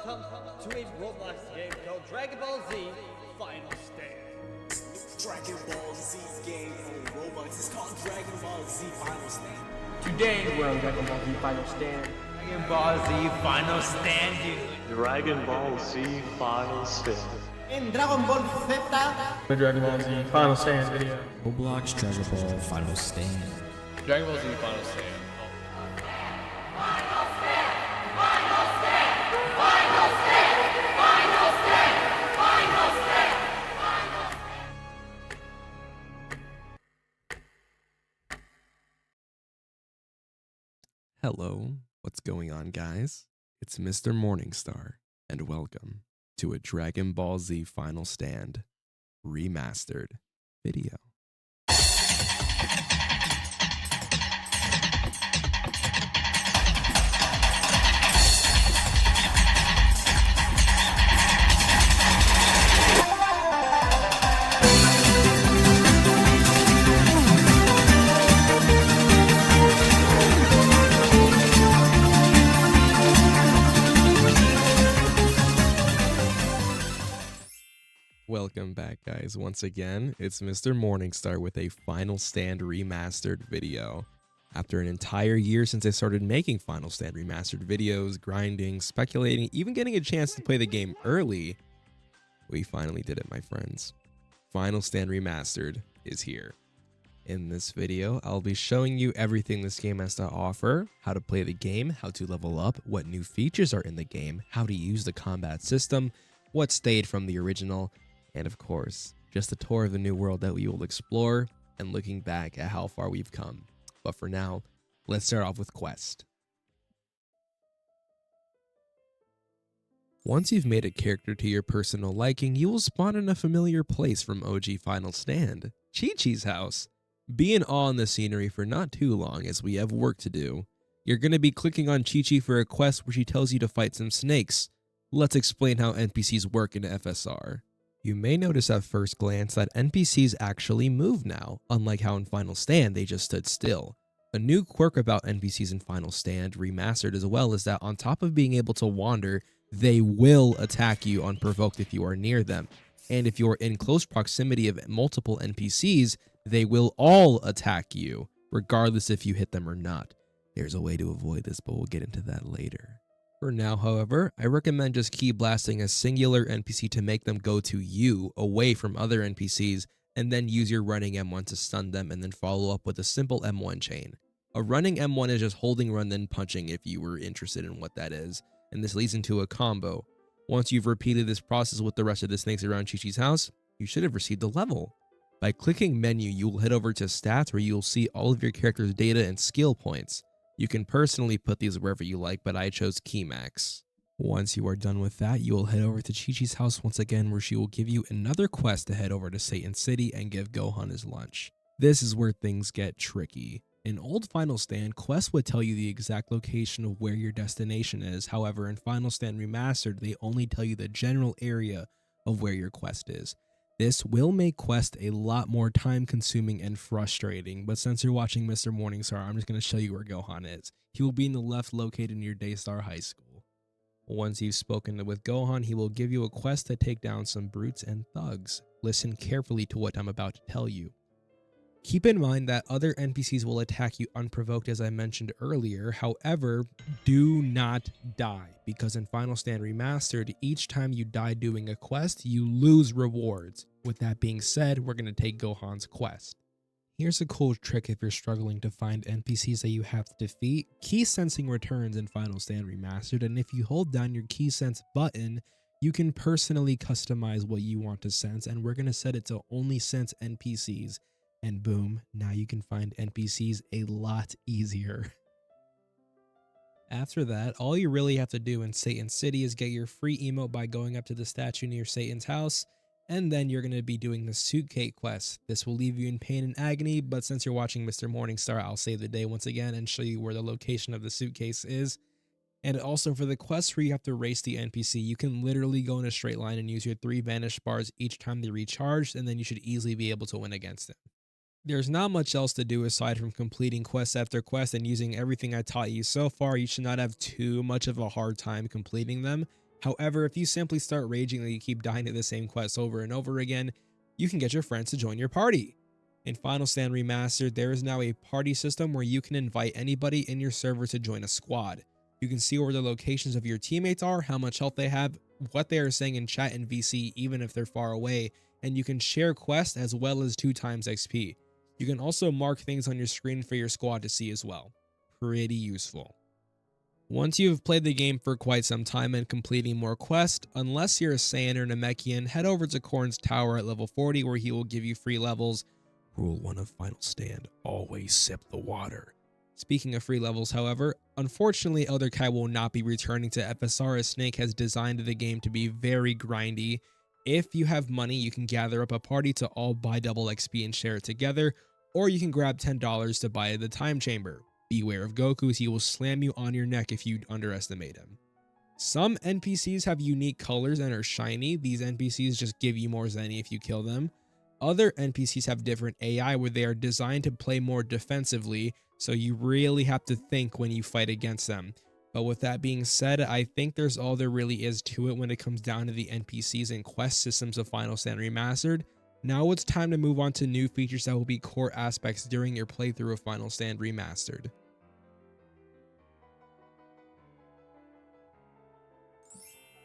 Welcome to a Roblox game called Dragon Ball Z Final Stand. Dragon Ball Z game on Roblox. It's called Dragon Ball Z Final Stand. Today we're on Dragon Ball Z Final Stand. Dragon Ball Z Final Stand, dude. Dragon Ball Z Final Stand. In Dragon Ball Z. The Dragon Ball Z Final Stand video. Roblox Dragon Ball Final Stand. Dragon Ball Z Final Stand. Hello, what's going on, guys? It's MrMorningStar, and welcome to a Dragon Ball Z Final Stand Remastered video. Welcome back, guys. Once again, it's MrMorningStar with a Final Stand Remastered video. After an entire year since I started making Final Stand Remastered videos, grinding, speculating, even getting a chance to play the game early, we finally did it, my friends. Final Stand Remastered is here. In this video, I'll be showing you everything this game has to offer, how to play the game, how to level up, what new features are in the game, how to use the combat system, what stayed from the original, and of course, just a tour of the new world that we will explore and looking back at how far we've come. But for now, let's start off with Quest. Once you've made a character to your personal liking, you will spawn in a familiar place from OG Final Stand, Chi-Chi's house. Be in awe in the scenery for not too long as we have work to do. You're going to be clicking on Chi-Chi for a quest where she tells you to fight some snakes. Let's explain how NPCs work in FSR. You may notice at first glance that NPCs actually move now, unlike how in Final Stand they just stood still. A new quirk about NPCs in Final Stand Remastered as well is that on top of being able to wander, they will attack you unprovoked if you are near them. And if you are in close proximity of multiple NPCs, they will all attack you, regardless if you hit them or not. There's a way to avoid this, but we'll get into that later. For now, however, I recommend just key blasting a singular NPC to make them go to you, away from other NPCs, and then use your running M1 to stun them and then follow up with a simple M1 chain. A running M1 is just holding run then punching if you were interested in what that is, and this leads into a combo. Once you've repeated this process with the rest of the snakes around Chi-Chi's house, you should have received a level. By clicking menu, you will head over to stats where you will see all of your character's data and skill points. You can personally put these wherever you like, but I chose Keymax. Once you are done with that, you will head over to Chi-Chi's house once again where she will give you another quest to head over to Satan City and give Gohan his lunch. This is where things get tricky. In old Final Stand, quests would tell you the exact location of where your destination is. However, in Final Stand Remastered, they only tell you the general area of where your quest is. This will make quest a lot more time consuming and frustrating, but since you're watching MrMorningStar, I'm just going to show you where Gohan is. He will be in the left located near Daystar High School. Once you've spoken with Gohan, he will give you a quest to take down some brutes and thugs. Listen carefully to what I'm about to tell you. Keep in mind that other NPCs will attack you unprovoked as I mentioned earlier, however, do not die, because in Final Stand Remastered, each time you die doing a quest, you lose rewards. With that being said, we're going to take Gohan's quest. Here's a cool trick if you're struggling to find NPCs that you have to defeat. Key sensing returns in Final Stand Remastered, and if you hold down your key sense button, you can personally customize what you want to sense, and we're going to set it to only sense NPCs. And boom, now you can find NPCs a lot easier. After that, all you really have to do in Satan City is get your free emote by going up to the statue near Satan's house, and then you're going to be doing the suitcase quest. This will leave you in pain and agony, but since you're watching MrMorningStar, I'll save the day once again and show you where the location of the suitcase is. And also for the quest where you have to race the NPC, you can literally go in a straight line and use your 3 vanish bars each time they recharge, and then you should easily be able to win against them. There's not much else to do aside from completing quest after quest and using everything I taught you so far. You should not have too much of a hard time completing them. However, if you simply start raging and you keep dying to the same quests over and over again, you can get your friends to join your party. In Final Stand Remastered, there is now a party system where you can invite anybody in your server to join a squad. You can see where the locations of your teammates are, how much health they have, what they are saying in chat and VC even if they're far away, and you can share quests as well as 2 times XP. You can also mark things on your screen for your squad to see as well. Pretty useful. Once you have played the game for quite some time and completing more quests, unless you're a Saiyan or Namekian, head over to Korn's tower at level 40 where he will give you free levels. Rule 1 of Final Stand, always sip the water. Speaking of free levels, however, unfortunately Elder Kai will not be returning to FSR as Snake has designed the game to be very grindy. If you have money, you can gather up a party to all buy double XP and share it together, or you can grab $10 to buy the time chamber. Beware of Goku as he will slam you on your neck if you underestimate him. Some NPCs have unique colors and are shiny. These NPCs just give you more Zenny if you kill them. Other NPCs have different AI where they are designed to play more defensively, so you really have to think when you fight against them. But with that being said, I think there's all there really is to it when it comes down to the NPCs and quest systems of Final Stand Remastered. Now it's time to move on to new features that will be core aspects during your playthrough of Final Stand Remastered.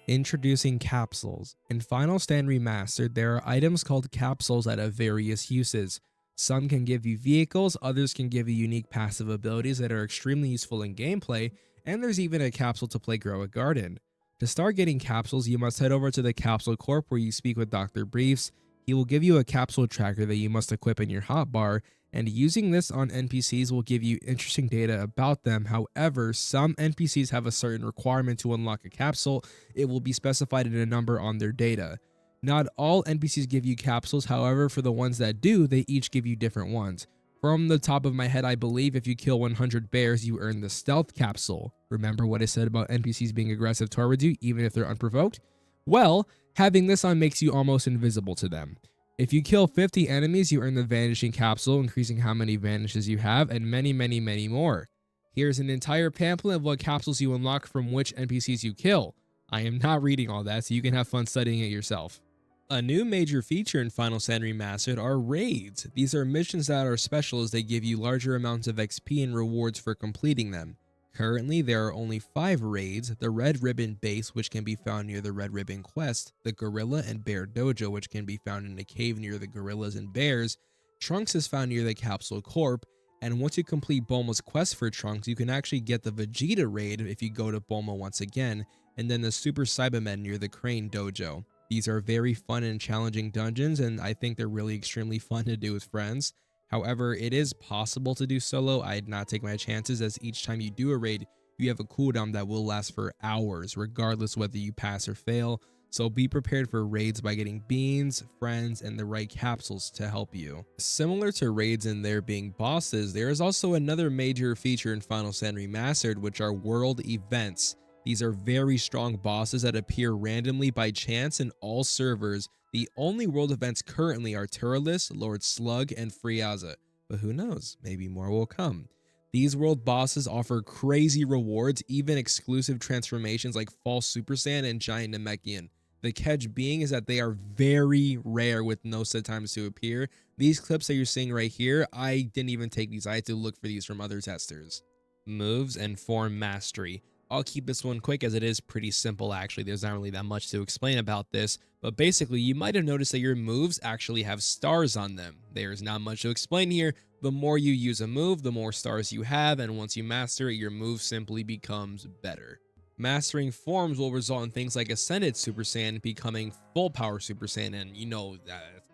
Introducing capsules. In Final Stand Remastered, there are items called capsules that have various uses. Some can give you vehicles, others can give you unique passive abilities that are extremely useful in gameplay, and there's even a capsule to play Grow a Garden. To start getting capsules, you must head over to the Capsule Corp where you speak with Dr. Briefs. He will give you a capsule tracker that you must equip in your hotbar, and using this on NPCs will give you interesting data about them. However, some NPCs have a certain requirement to unlock a capsule. It will be specified in a number on their data. Not all NPCs give you capsules, however, for the ones that do, they each give you different ones. From the top of my head, I believe if you kill 100 bears, you earn the Stealth Capsule. Remember what I said about NPCs being aggressive towards you, even if they're unprovoked? Well, having this on makes you almost invisible to them. If you kill 50 enemies, you earn the Vanishing Capsule, increasing how many vanishes you have, and many, many, many more. Here's an entire pamphlet of what capsules you unlock from which NPCs you kill. I am not reading all that, so you can have fun studying it yourself. A new major feature in Final Stand Remastered are raids. These are missions that are special as they give you larger amounts of XP and rewards for completing them. Currently, there are only 5 raids: the Red Ribbon Base, which can be found near the Red Ribbon Quest, the Gorilla and Bear Dojo, which can be found in a cave near the gorillas and bears, Trunks is found near the Capsule Corp, and once you complete Bulma's quest for Trunks, you can actually get the Vegeta raid if you go to Bulma once again, and then the Super Cybermen near the Crane Dojo. These are very fun and challenging dungeons, and I think they're really extremely fun to do with friends. However, it is possible to do solo. I'd not take my chances, as each time you do a raid, you have a cooldown that will last for hours, regardless whether you pass or fail. So be prepared for raids by getting beans, friends, and the right capsules to help you. Similar to raids and there being bosses, there is also another major feature in Final Stand Remastered, which are world events. These are very strong bosses that appear randomly by chance in all servers. The only world events currently are Turles, Lord Slug, and Friaza, but who knows, maybe more will come. These world bosses offer crazy rewards, even exclusive transformations like False Super Saiyan and Giant Namekian. The catch being is that they are very rare with no set times to appear. These clips that you're seeing right here, I didn't even take these, I had to look for these from other testers. Moves and form mastery. I'll keep this one quick as it is pretty simple actually. There's not really that much to explain about this, but basically you might have noticed that your moves actually have stars on them. There's not much to explain here. The more you use a move, the more stars you have, and once you master it, your move simply becomes better. Mastering forms will result in things like Ascended Super Saiyan becoming Full Power Super Saiyan, and you know that.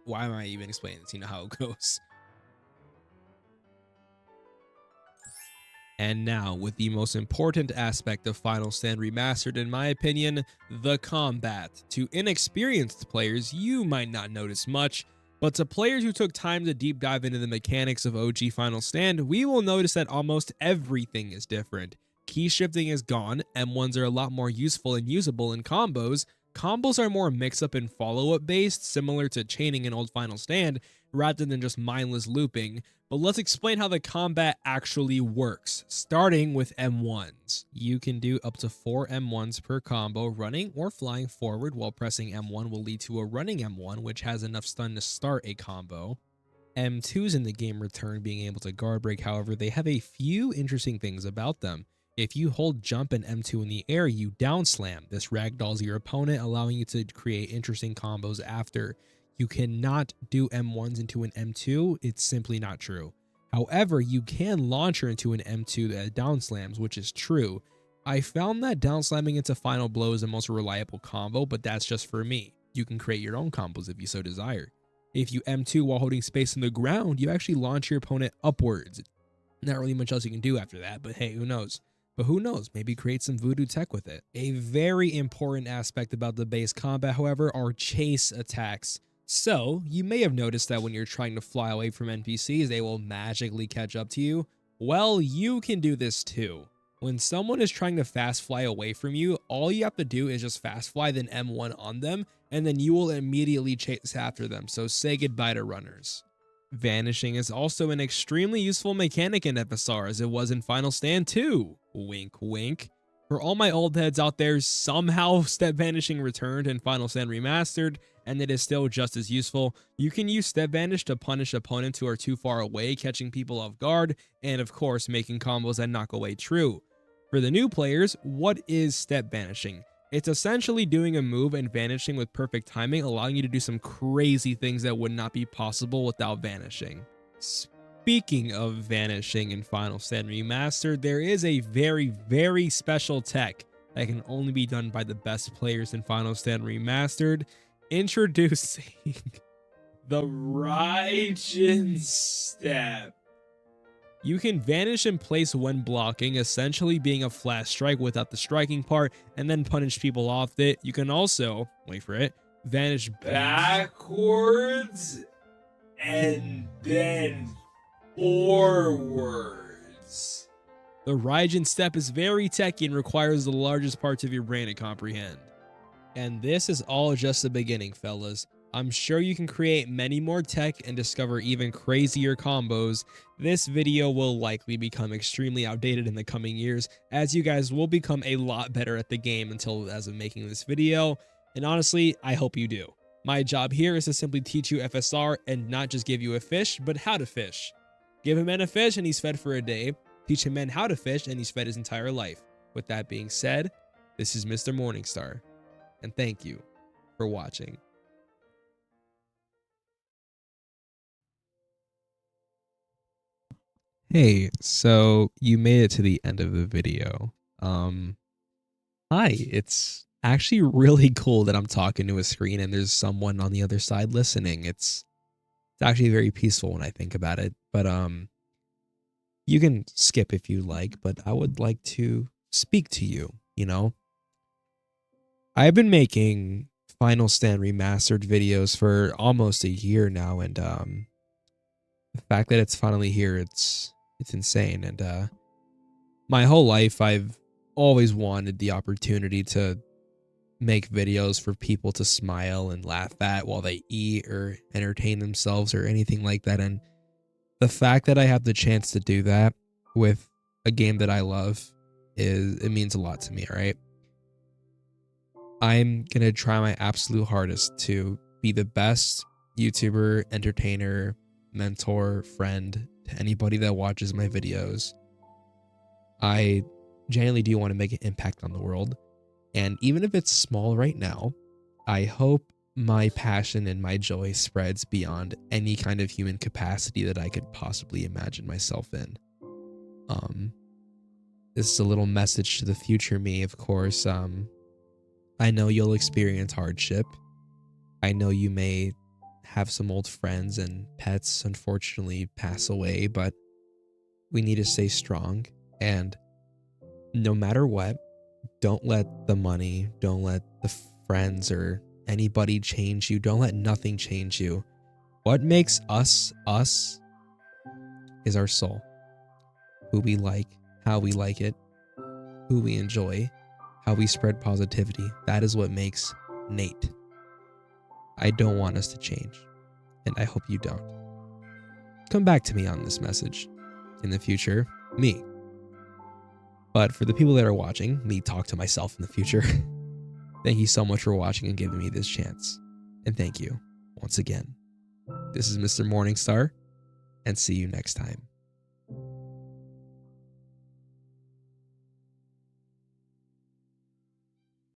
Why am I even explaining this? You know how it goes. And now, with the most important aspect of Final Stand Remastered in my opinion, the combat. To inexperienced players, you might not notice much, but to players who took time to deep dive into the mechanics of OG Final Stand, we will notice that almost everything is different. Key shifting is gone, M1s are a lot more useful and usable in combos. Combos are more mix-up and follow-up based, similar to chaining in old Final Stand. rather than just mindless looping. But let's explain how the combat actually works, starting with M1s. You can do up to 4 M1s per combo. Running or flying forward while pressing M1 will lead to a running M1, which has enough stun to start a combo. M2s in the game return being able to guard break, however, they have a few interesting things about them. If you hold jump and M2 in the air, you down slam. This ragdolls your opponent, allowing you to create interesting combos after. You cannot do M1s into an M2, it's simply not true. However, you can launch her into an M2 that down slams, which is true. I found that down slamming into final blow is the most reliable combo, but that's just for me. You can create your own combos if you so desire. If you M2 while holding space on the ground, you actually launch your opponent upwards. Not really much else you can do after that, but hey, who knows? But who knows, maybe create some voodoo tech with it. A very important aspect about the base combat, however, are chase attacks. So, you may have noticed that when you're trying to fly away from NPCs, they will magically catch up to you. Well, you can do this too. When someone is trying to fast fly away from you, all you have to do is just fast fly, then M1 on them, and then you will immediately chase after them, so say goodbye to runners. Vanishing is also an extremely useful mechanic in FSR, as it was in Final Stand 2. Wink wink. For all my old heads out there, somehow Step Vanishing returned in Final Stand Remastered, and it is still just as useful. You can use Step Vanish to punish opponents who are too far away, catching people off guard, and of course making combos that knock away true. For the new players, what is Step Vanishing? It's essentially doing a move and vanishing with perfect timing, allowing you to do some crazy things that would not be possible without vanishing. Speaking of vanishing in Final Stand Remastered, there is a very special tech that can only be done by the best players in Final Stand Remastered. Introducing the Raijin Step. You can vanish in place when blocking, essentially being a flat strike without the striking part, and then punish people off it. You can also, wait for it, vanish backwards and then forwards. The Raijin Step is very techy and requires the largest parts of your brain to comprehend. And this is all just the beginning, fellas. I'm sure you can create many more tech and discover even crazier combos. This video will likely become extremely outdated in the coming years, as you guys will become a lot better at the game until as of making this video. And honestly, I hope you do. My job here is to simply teach you FSR and not just give you a fish, but how to fish. Give a man a fish and he's fed for a day. Teach a man how to fish and he's fed his entire life. With that being said, this is MrMorningStar, and thank you for watching. Hey, so you made it to the end of the video. Hi, it's actually really cool that I'm talking to a screen and there's someone on the other side listening. It's actually very peaceful when I think about it, but you can skip if you like, but I would like to speak to you, you know? I've been making Final Stand Remastered videos for almost a year now, and the fact that it's finally here, it's insane. And my whole life I've always wanted the opportunity to make videos for people to smile and laugh at while they eat or entertain themselves or anything like that. And the fact that I have the chance to do that with a game that I love it means a lot to me, right? I'm gonna try my absolute hardest to be the best YouTuber, entertainer, mentor, friend to anybody that watches my videos. I genuinely do want to make an impact on the world, and even if it's small right now, I hope my passion and my joy spreads beyond any kind of human capacity that I could possibly imagine myself in. This is a little message to the future me, of course. I know you'll experience hardship. I know you may have some old friends and pets unfortunately pass away, but we need to stay strong. And no matter what, don't let the money, don't let the friends or anybody change you. Don't let nothing change you. What makes us us is our soul. Who we like, how we like it, who we enjoy, how we spread positivity. That is what makes Nate. I don't want us to change, and I hope you don't. come back to me on this message. In the future, me. But for the people that are watching, me talk to myself in the future. Thank you so much for watching and giving me this chance. And thank you once again. This is Mr. Morningstar, and see you next time.